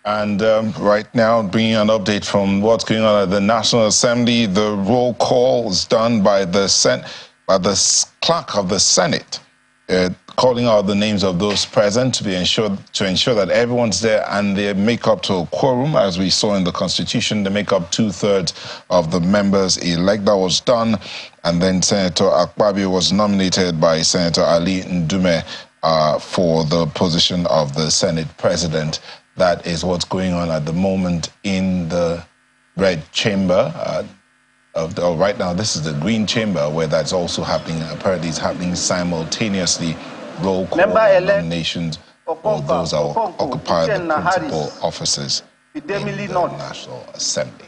And right now, bringing an update from what's going on at the National Assembly. The roll call is done by the clerk of the Senate, calling out the names of those present to ensure that everyone's there and they make up to a quorum, as we saw in the Constitution. They make up 2/3 of the members elect. That was done, and then Senator Akpabio was nominated by Senator Ali Ndume for the position of the Senate President. That is what's going on at the moment in the Red Chamber. Right now, this is the Green Chamber, where that's also happening. Apparently, it's happening simultaneously. Roll call nominations for those that will occupy the principal offices in the National Assembly.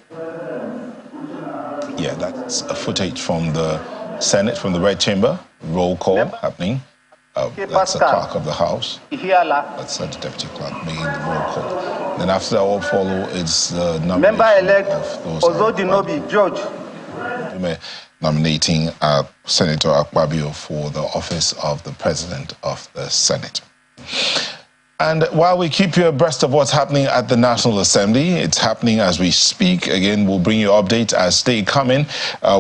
Yeah, that's a footage from the Senate, from the Red Chamber. Roll call happening. That's the clerk of the House. That's the deputy clerk making the roll call. Then after that, all follow is the nomination of those George nominating Senator Akpabio for the office of the President of the Senate. And while we keep you abreast of what's happening at the National Assembly, it's happening as we speak. Again, we'll bring you updates as they come in.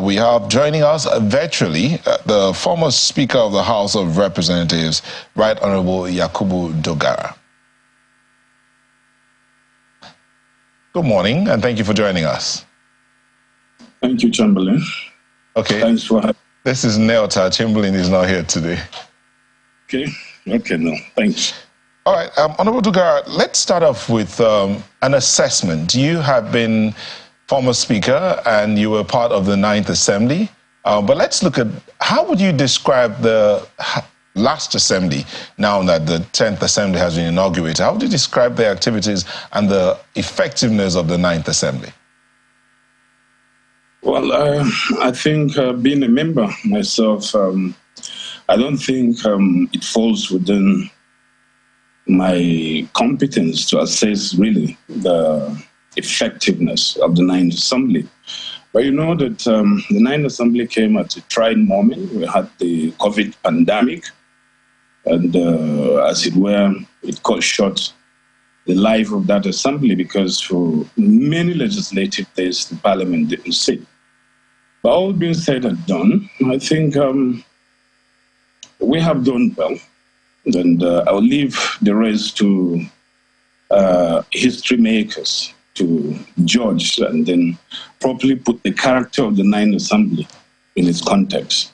We have joining us virtually the former Speaker of the House of Representatives, Right Honorable Yakubu Dogara. Good morning, and thank you for joining us. Thank you, Chamberlain. Okay. Thanks for having me. This is Neota. Chamberlain is not here today. Okay, no, thanks. All right, Honorable Dogara, let's start off with an assessment. You have been former Speaker and you were part of the 9th Assembly, but let's look at how would you describe the last Assembly now that the 10th Assembly has been inaugurated? How would you describe the activities and the effectiveness of the 9th Assembly? Well, I think being a member myself, I don't think it falls within my competence to assess really the effectiveness of the 9th Assembly. But you know that the 9th Assembly came at a trying moment. We had the COVID pandemic, and as it were, it cut short the life of that assembly because for many legislative days, the Parliament didn't sit. But all being said and done, I think we have done well. And I'll leave the rest to history makers to judge and then properly put the character of the 9th Assembly in its context.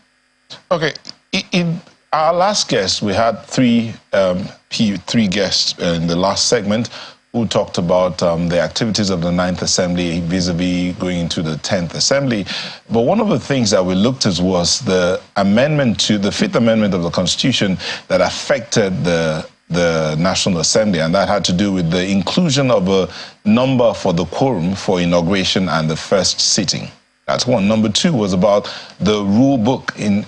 Okay. In our last guest, we had three guests in the last segment who talked about the activities of the 9th Assembly vis-a-vis going into the 10th Assembly. But one of the things that we looked at was the amendment to the 5th Amendment of the Constitution that affected the National Assembly, and that had to do with the inclusion of a number for the quorum for inauguration and the first sitting. That's one. Number two was about the rule book in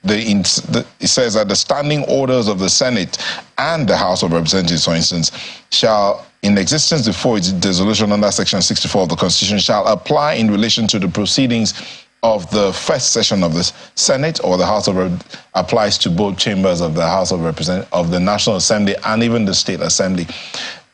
it says that the standing orders of the Senate and the House of Representatives, for instance, shall, in existence before its dissolution under Section 64 of the Constitution, shall apply in relation to the proceedings of the first session of the Senate or the House of applies to both chambers of the House of Representatives of the National Assembly and even the State Assembly.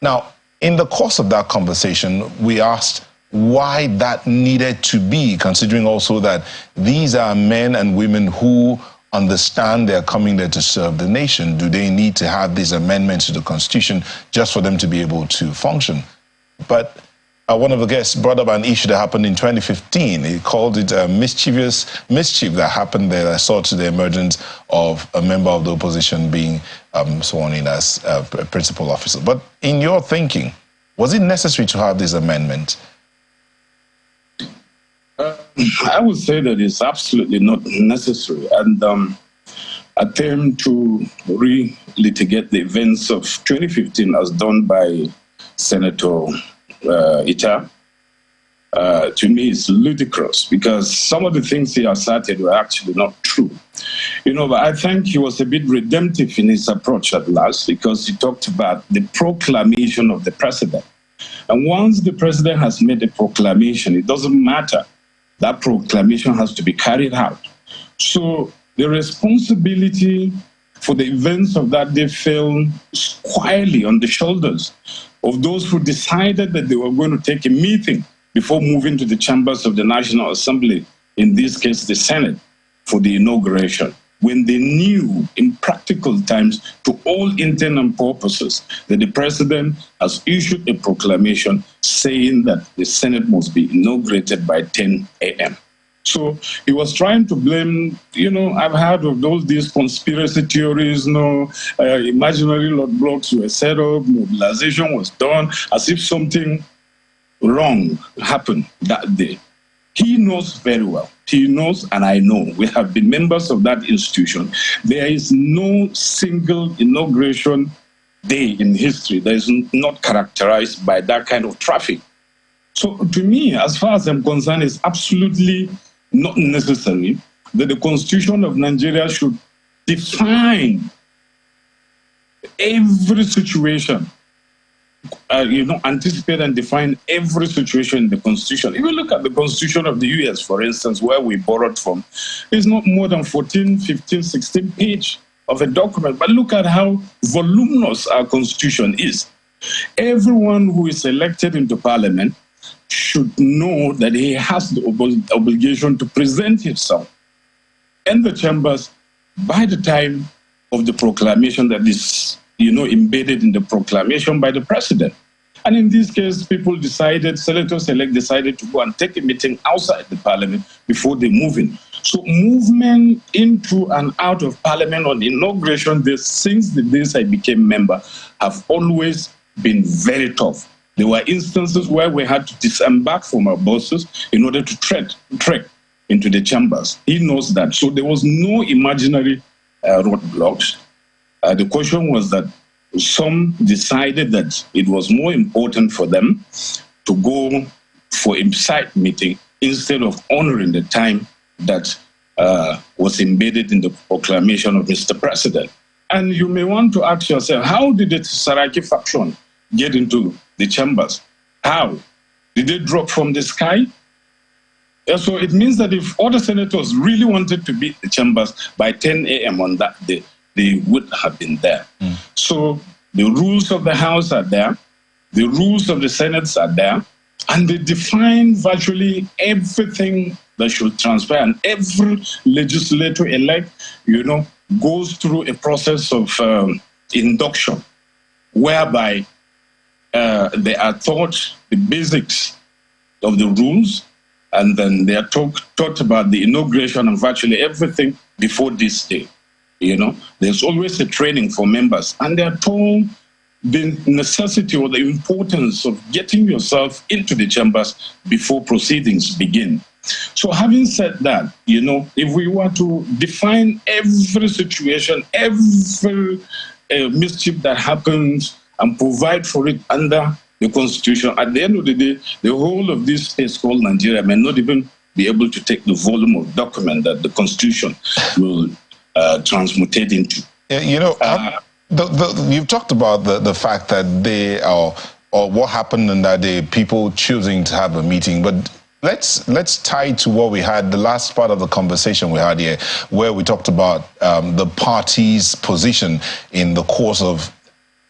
Now, in the course of that conversation, we asked why that needed to be, considering also that these are men and women who understand they're coming there to serve the nation. Do they need to have these amendments to the Constitution just for them to be able to function? But one of the guests brought up an issue that happened in 2015. He called it mischief that happened there that saw to the emergence of a member of the opposition being sworn in as a principal officer. But in your thinking, was it necessary to have this amendment? I would say that it's absolutely not necessary. And attempt to re-litigate the events of 2015 as done by Senator Ita, to me is ludicrous because some of the things he asserted were actually not true. You know, but I think he was a bit redemptive in his approach at last because he talked about the proclamation of the president. And once the president has made a proclamation, it doesn't matter. That proclamation has to be carried out. So the responsibility for the events of that day fell squarely on the shoulders of those who decided that they were going to take a meeting before moving to the chambers of the National Assembly, in this case the Senate, for the inauguration, when they knew in practical times, to all intent and purposes, that the president has issued a proclamation saying that the Senate must be inaugurated by 10 a.m. So he was trying to blame, I've heard of these conspiracy theories, imaginary roadblocks were set up, mobilization was done, as if something wrong happened that day. He knows very well. He knows, and I know, we have been members of that institution. There is no single inauguration day in history that is not characterized by that kind of traffic. So to me, as far as I'm concerned, it's absolutely not necessary that the Constitution of Nigeria should define every situation, anticipate and define every situation in the Constitution. If you look at the Constitution of the US, for instance, where we borrowed from, it's not more than 14, 15, 16 pages of a document. But look at how voluminous our Constitution is. Everyone who is elected into Parliament should know that he has the obligation to present himself in the chambers by the time of the proclamation that is embedded in the proclamation by the president. And in this case, senators-elect decided to go and take a meeting outside the parliament before they move in. So movement into and out of parliament on inauguration day, since the days I became member, have always been very tough. There were instances where we had to disembark from our buses in order to trek into the chambers. He knows that. So there was no imaginary roadblocks. The question was that some decided that it was more important for them to go for a side meeting instead of honoring the time that was embedded in the proclamation of Mr. President. And you may want to ask yourself, how did the Saraki faction get into the chambers? How? Did they drop from the sky? So it means that if all the senators really wanted to be in the chambers by 10 a.m. on that day, they would have been there. So the rules of the House are there, the rules of the Senate are there, and they define virtually everything that should transpire. And every legislator elect, goes through a process of induction, whereby they are taught the basics of the rules, and then they are taught about the inauguration and virtually everything before this day. There's always a training for members, and they're told the necessity or the importance of getting yourself into the chambers before proceedings begin. So having said that, if we were to define every situation, every mischief that happens and provide for it under the Constitution, at the end of the day, the whole of this space called Nigeria may not even be able to take the volume of document that the Constitution will transmutate into. You've talked about the fact that they or what happened in that day, people choosing to have a meeting, but let's tie it to what we had, the last part of the conversation we had here, where we talked about the party's position in the course of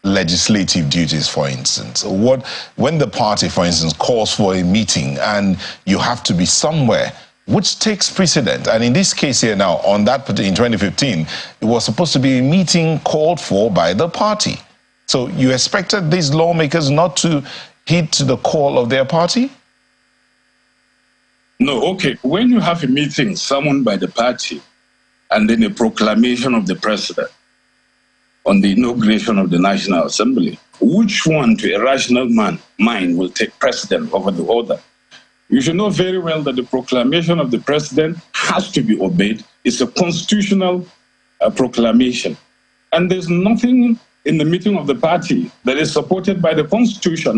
legislative duties, for instance. When the party, for instance, calls for a meeting and you have to be somewhere, which takes precedent? And in this case here now, on that in 2015, it was supposed to be a meeting called for by the party. So you expected these lawmakers not to heed to the call of their party? No, okay. When you have a meeting summoned by the party and then a proclamation of the president on the inauguration of the National Assembly, which one to a rational mind will take precedent over the other? You should know very well that the proclamation of the president has to be obeyed. It's a constitutional proclamation. And there's nothing in the meeting of the party that is supported by the Constitution.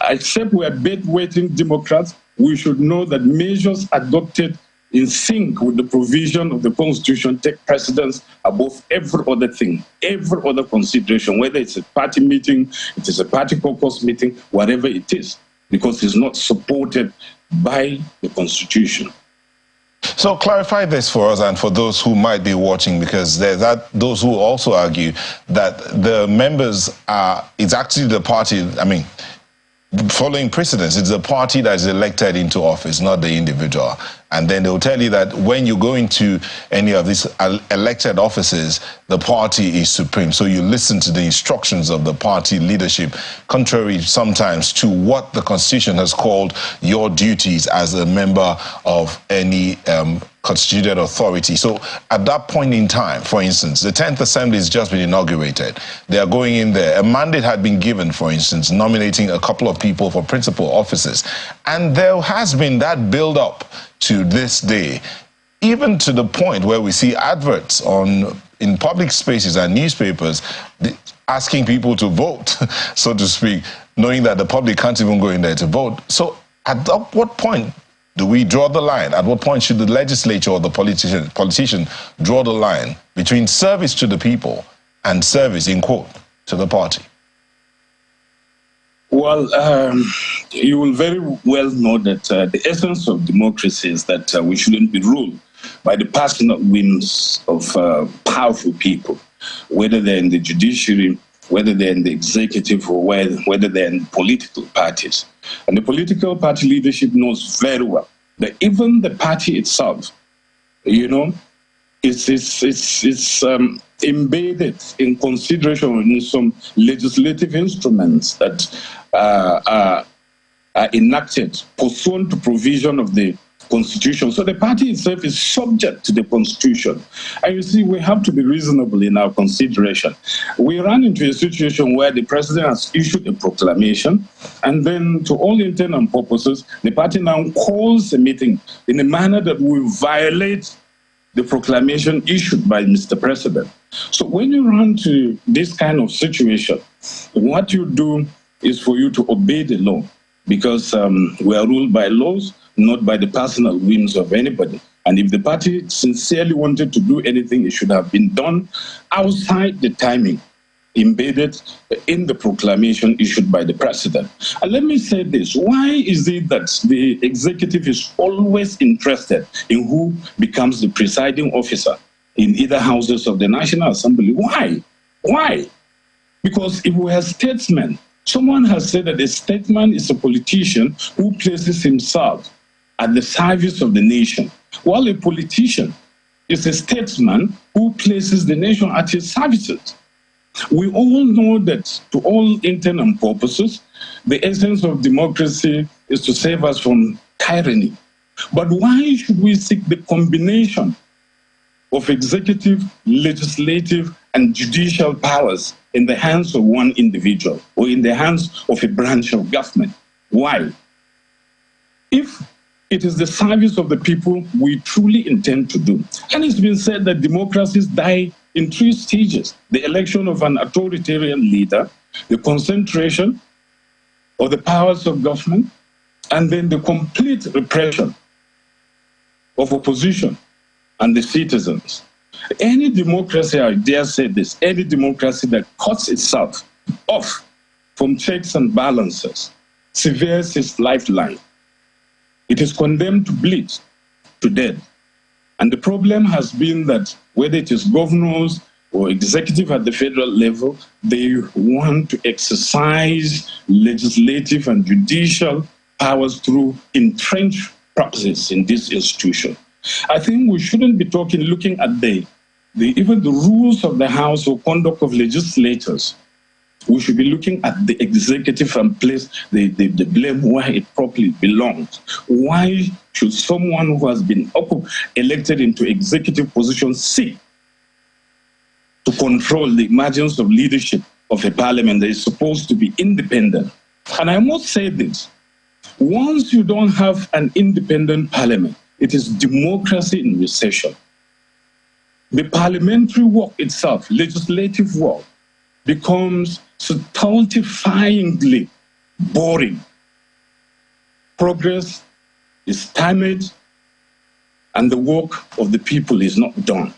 Except we are bedwetting Democrats, we should know that measures adopted in sync with the provision of the Constitution take precedence above every other thing, every other consideration, whether it's a party meeting, it is a party caucus meeting, whatever it is, because it's not supported by the Constitution. So clarify this for us and for those who might be watching, because there's those who also argue that the members it's actually the party, following precedence, it's the party that is elected into office, not the individual. And then they'll tell you that when you go into any of these elected offices, the party is supreme. So you listen to the instructions of the party leadership, contrary sometimes to what the Constitution has called your duties as a member of any constituted authority. So at that point in time, for instance, the 10th Assembly has just been inaugurated. They are going in there. A mandate had been given, for instance, nominating a couple of people for principal offices. And there has been that build-up to this day, even to the point where we see adverts in public spaces and newspapers asking people to vote, so to speak, knowing that the public can't even go in there to vote. So at what point do we draw the line? At what point should the legislature or the politician draw the line between service to the people and service, in quote, to the party? Well, you will very well know that the essence of democracy is that we shouldn't be ruled by the personal whims of powerful people, whether they're in the judiciary, whether they're in the executive, or whether they're in political parties. And the political party leadership knows very well that even the party itself, it's embedded in consideration in some legislative instruments that are enacted pursuant to provision of the Constitution. So the party itself is subject to the Constitution. And you see, we have to be reasonable in our consideration. We run into a situation where the president has issued a proclamation, and then to all intent and purposes, the party now calls a meeting in a manner that will violate the proclamation issued by Mr. President. So when you run to this kind of situation, what you do is for you to obey the law, because we are ruled by laws, not by the personal whims of anybody. And if the party sincerely wanted to do anything, it should have been done outside the timing embedded in the proclamation issued by the president. And let me say this, why is it that the executive is always interested in who becomes the presiding officer in either houses of the National Assembly? Why? Why? Because if we are statesmen, someone has said that a statesman is a politician who places himself at the service of the nation, while a politician is a statesman who places the nation at his services. We all know that, to all intent and purposes, the essence of democracy is to save us from tyranny. But why should we seek the combination of executive, legislative, and judicial powers in the hands of one individual or in the hands of a branch of government? Why? If it is the service of the people we truly intend to do. And it's been said that democracies die in 3 stages: the election of an authoritarian leader, the concentration of the powers of government, and then the complete repression of opposition and the citizens. Any democracy, I dare say this, any democracy that cuts itself off from checks and balances severs its lifeline. It is condemned to bleed to death. And the problem has been that whether it is governors or executive at the federal level, they want to exercise legislative and judicial powers through entrenched practices in this institution. I think we shouldn't be looking at even the rules of the House or conduct of legislators. We should be looking at the executive and place the blame where it properly belongs. Why should someone who has been elected into executive positions seek to control the emergence of leadership of a parliament that is supposed to be independent? And I must say this, once you don't have an independent parliament, it is democracy in recession. The parliamentary work itself, legislative work, becomes stultifyingly boring. Progress is stymied, and the work of the people is not done.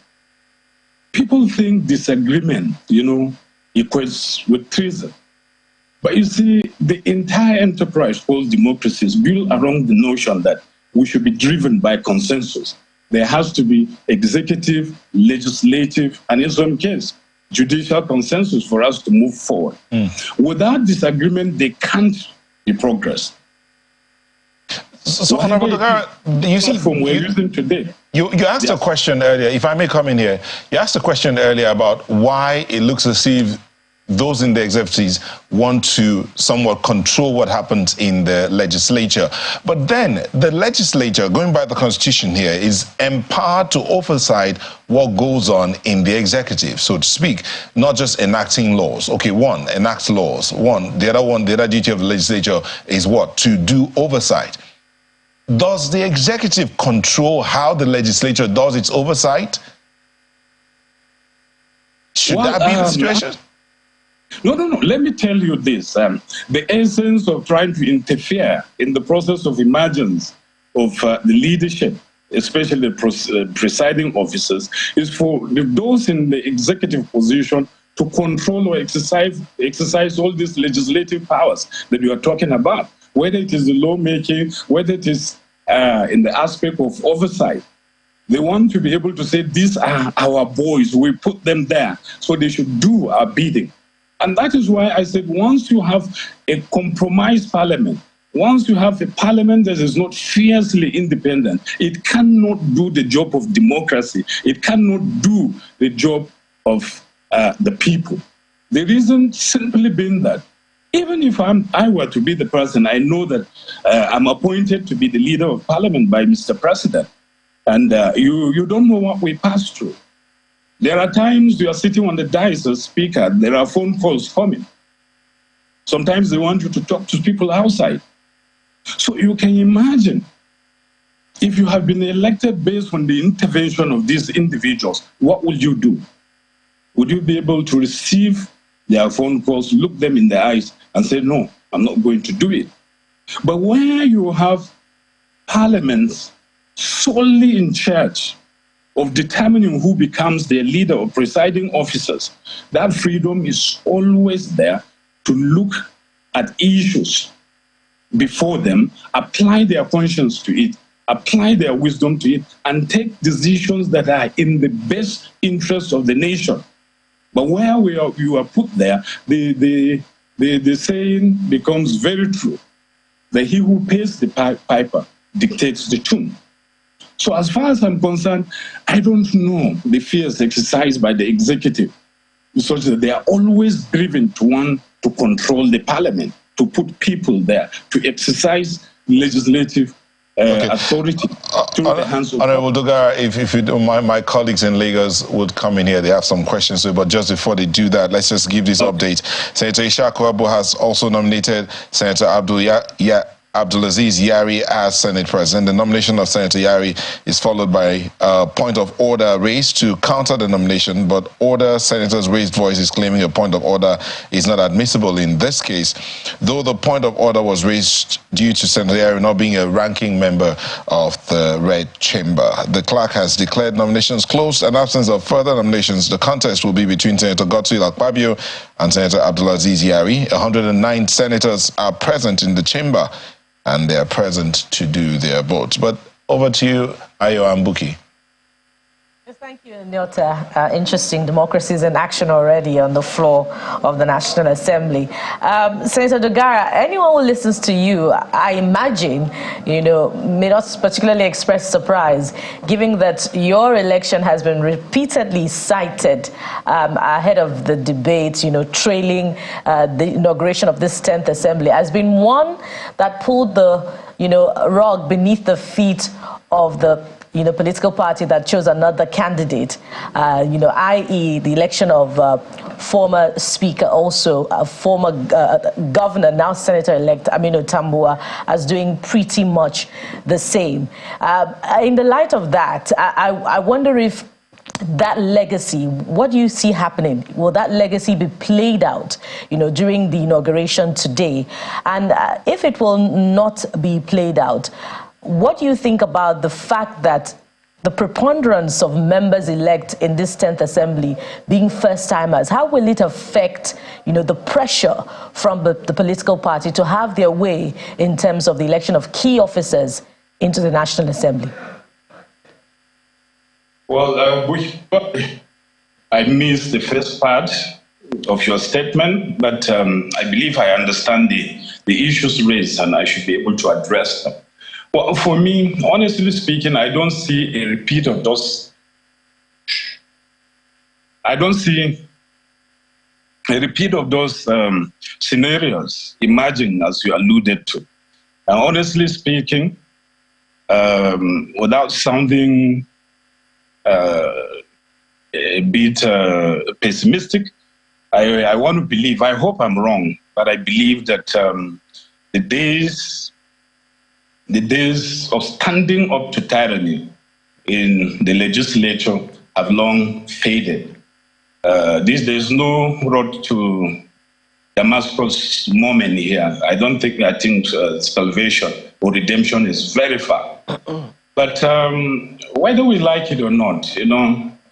People think disagreement, equates with treason. But you see, the entire enterprise called democracy is built around the notion that we should be driven by consensus. There has to be executive, legislative, and in some cases, judicial consensus for us to move forward. Without disagreement, there can't be progress. So Honorable Dogara, you see, we're using today. You asked a question earlier, if I may come in here, you asked a question earlier about why it looks as if those in the executives want to somewhat control what happens in the legislature. But then the legislature, going by the Constitution here, is empowered to oversight what goes on in the executive, so to speak, not just enacting laws. Okay, one, enact laws. The other duty of the legislature is what? To do oversight. Does the executive control how the legislature does its oversight? Should that be the situation? No. Let me tell you this. The essence of trying to interfere in the process of emergence of the leadership, especially the presiding officers, is for those in the executive position to control or exercise all these legislative powers that you are talking about, whether it is the lawmaking, whether it is in the aspect of oversight. They want to be able to say, these are our boys, we put them there, so they should do our bidding. And that is why I said, once you have a compromised parliament, once you have a parliament that is not fiercely independent, it cannot do the job of democracy. It cannot do the job of the people. The reason simply being that even if I were to be the president, I know that I'm appointed to be the leader of parliament by Mr. President. And you don't know what we pass through. There are times you are sitting on the dais as speaker, there are phone calls coming. Sometimes they want you to talk to people outside. So you can imagine, if you have been elected based on the intervention of these individuals, what will you do? Would you be able to receive their phone calls, look them in the eyes and say, no, I'm not going to do it? But where you have parliaments solely in charge of determining who becomes their leader or presiding officers, that freedom is always there to look at issues before them, apply their conscience to it, apply their wisdom to it, and take decisions that are in the best interest of the nation. But where you are put there, the saying becomes very true, that he who pays the piper dictates the tune. So as far as I'm concerned, I don't know the fears exercised by the executive, such that they are always driven to want to control the parliament, to put people there, to exercise legislative authority through the hands of... Honorable Dogara, if you don't mind, my colleagues in Lagos would come in here. They have some questions, but just before they do that, let's just give this update. Senator Ishaku Abu has also nominated Senator Abdulaziz Yari as Senate President. The nomination of Senator Yari is followed by a point of order raised to counter the nomination, but senators raised voice is claiming a point of order is not admissible in this case, though the point of order was raised due to Senator Yari not being a ranking member of the Red Chamber. The clerk has declared nominations closed. In absence of further nominations, the contest will be between Senator Godswill Akpabio and Senator Abdulaziz Yari. 109 senators are present in the chamber, and they are present to do their votes. But over to you, Ayo Ambuki. Yes, thank you, Nyota. Interesting democracies in action already on the floor of the National Assembly. Senator Dogara, anyone who listens to you, I imagine, may not particularly express surprise, given that your election has been repeatedly cited ahead of the debate, trailing the inauguration of this 10th Assembly, has been one that pulled the, rug beneath the feet of the political party that chose another candidate, i.e. the election of former speaker, also a former governor, now Senator-elect Aminu Tambuwal, as doing pretty much the same. In the light of that, I wonder if that legacy, what do you see happening? Will that legacy be played out, during the inauguration today? And if it will not be played out, what do you think about the fact that the preponderance of members-elect in this 10th Assembly being first-timers? How will it affect, the pressure from the political party to have their way in terms of the election of key officers into the National Assembly? Well, I missed the first part of your statement, but I believe I understand the issues raised and I should be able to address them. Well, for me, honestly speaking, I don't see a repeat of those. I don't see a repeat of those scenarios emerging as you alluded to. And honestly speaking, without sounding a bit pessimistic, I want to believe, I hope I'm wrong, but I believe that the days of standing up to tyranny in the legislature have long faded. There's no road to Damascus moment here. I think salvation or redemption is very far. But whether we like it or not,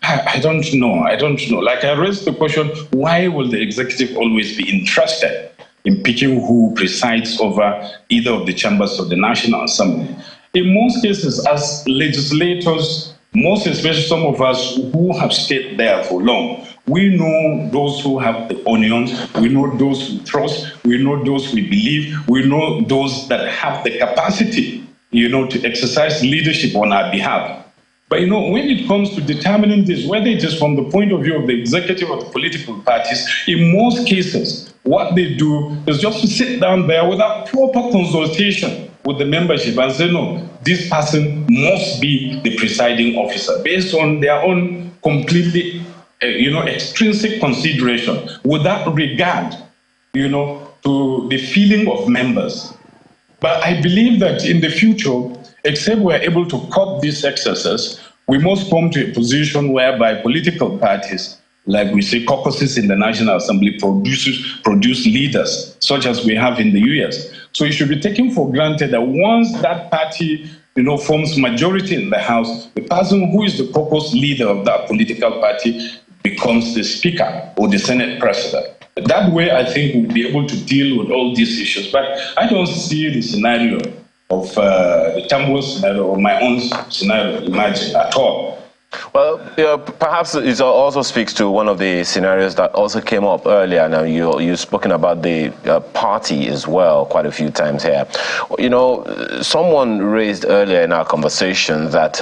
I don't know. Like I raised the question, why will the executive always be interested in picking who presides over either of the chambers of the National Assembly? In most cases, as legislators, most especially some of us who have stayed there for long, we know those who have the onions, we know those we trust, we know those we believe, we know those that have the capacity, to exercise leadership on our behalf. But when it comes to determining this, whether it is from the point of view of the executive or the political parties, in most cases, what they do is just to sit down there without proper consultation with the membership and say, no, this person must be the presiding officer based on their own completely, extrinsic consideration without regard, to the feeling of members. But I believe that in the future, except we're able to curb these excesses, we must come to a position whereby political parties, like we say caucuses in the National Assembly, produce leaders, such as we have in the US. So it should be taken for granted that once that party forms majority in the House, the person who is the caucus leader of that political party becomes the Speaker or the Senate President. That way, I think we'll be able to deal with all these issues. But I don't see the scenario of the Tambo scenario or my own scenario emerging at all. Well, perhaps it also speaks to one of the scenarios that also came up earlier. Now, you've spoken about the party as well quite a few times here. Someone raised earlier in our conversation that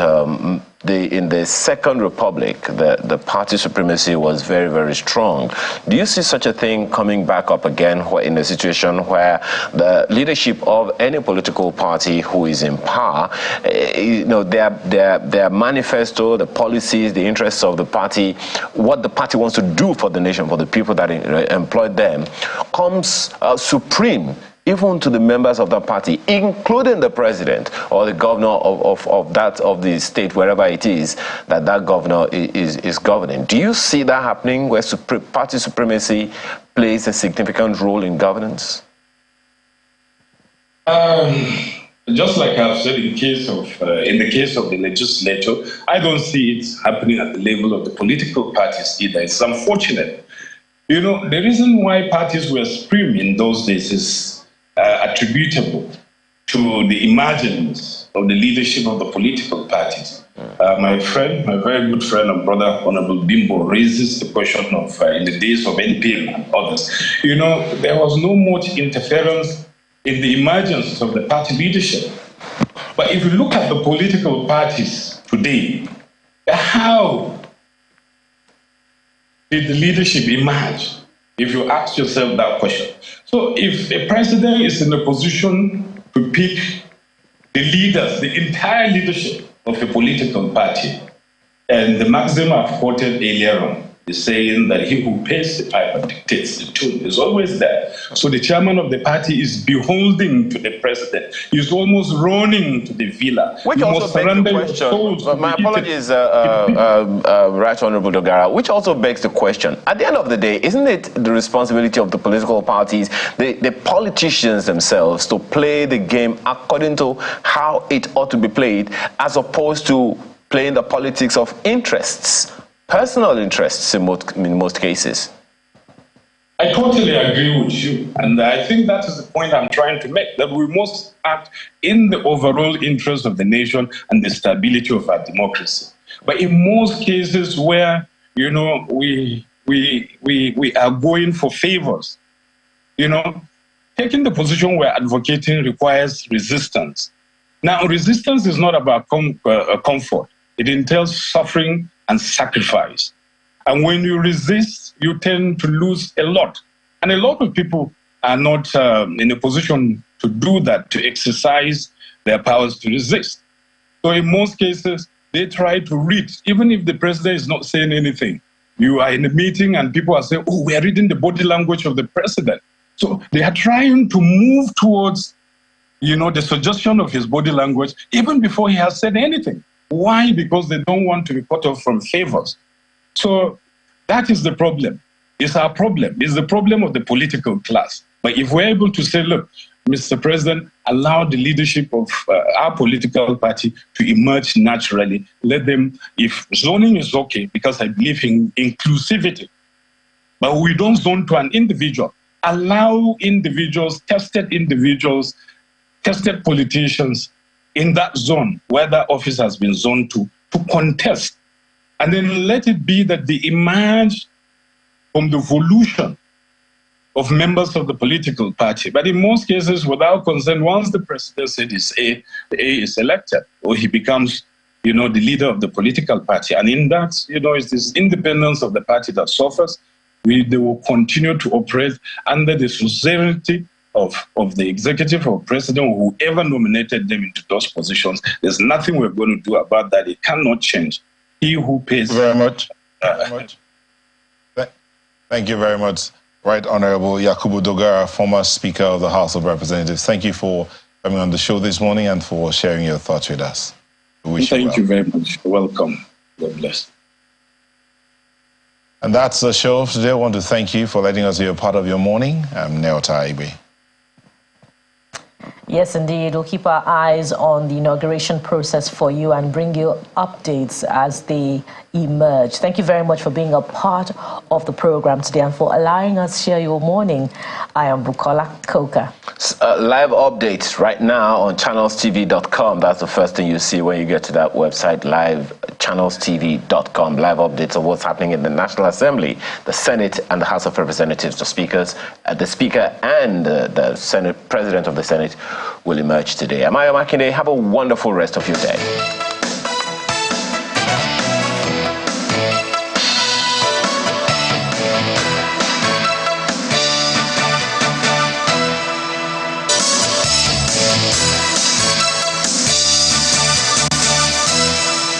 in the Second Republic, the party supremacy was very, very strong. Do you see such a thing coming back up again in a situation where the leadership of any political party who is in power, their manifesto, the policies, the interests of the party, what the party wants to do for the nation, for the people that employed them, comes supreme even to the members of that party, including the president or the governor of the state, wherever it is that governor is governing. Do you see that happening, where party supremacy plays a significant role in governance? Just like I've said, in the case of the legislature, I don't see it happening at the level of the political parties either. It's unfortunate. The reason why parties were supreme in those days is attributable to the emergence of the leadership of the political parties. My very good friend and brother, Honorable Bimbo, raises the question of in the days of NPL and others. There was no much interference in the emergence of the party leadership. But if you look at the political parties today, how did the leadership emerge? If you ask yourself that question. So if a president is in a position to pick the leaders, the entire leadership of a political party, and the maxim I've quoted earlier on is saying that he who pays the piper dictates the tune is always there. So the chairman of the party is beholden to the president. He's almost running to the villa. Which also begs the question. My apologies, Right Honorable Dogara. Which also begs the question. At the end of the day, isn't it the responsibility of the political parties, the politicians themselves, to play the game according to how it ought to be played, as opposed to playing the politics of interests? Personal interests in most cases. I totally agree with you. And I think that is the point I'm trying to make, that we must act in the overall interest of the nation and the stability of our democracy. But in most cases where, you know, we are going for favors, you know, taking the position we're advocating requires resistance. Now, resistance is not about comfort. It entails suffering and sacrifice. And when you resist, you tend to lose a lot. And a lot of people are not in a position to do that, to exercise their powers to resist. So in most cases, they try to read, even if the president is not saying anything. You are in a meeting and people are saying, oh, we are reading the body language of the president. So they are trying to move towards, you know, the suggestion of his body language, even before he has said anything. Why? Because they don't want to be cut off from favors. So that is the problem. It's our problem. It's the problem of the political class. But if we're able to say, look, Mr. President, allow the leadership of our political party to emerge naturally. Let them, if zoning is okay, because I believe in inclusivity, but we don't zone to an individual. Allow individuals, tested politicians in that zone where that office has been zoned to contest. And then let it be that they emerge from the evolution of members of the political party. But in most cases, without consent, once the president said the A is elected, or he becomes, you know, the leader of the political party. And in that, you know, it's this independence of the party that suffers. They will continue to operate under the suzerainty of the executive or president, or whoever nominated them into those positions. There's nothing we're going to do about that. It cannot change. He who pays. Very much. Thank you very much. Right Honorable Yakubu Dogara, former Speaker of the House of Representatives. Thank you for coming on the show this morning and for sharing your thoughts with us. Thank you very much. Welcome. God bless. And that's the show today. I want to thank you for letting us be a part of your morning. I'm Neota Igbe. Yes, indeed. We'll keep our eyes on the inauguration process for you and bring you updates as they emerge. Thank you very much for being a part of the program today and for allowing us to share your morning. I am Bukola Koka. Live updates right now on channelstv.com. That's the first thing you see when you get to that website, channelstv.com. Live updates of what's happening in the National Assembly, the Senate, and the House of Representatives. The Speaker and the Senate, President of the Senate will emerge today. I'm Ayo Makinde. Have a wonderful rest of your day.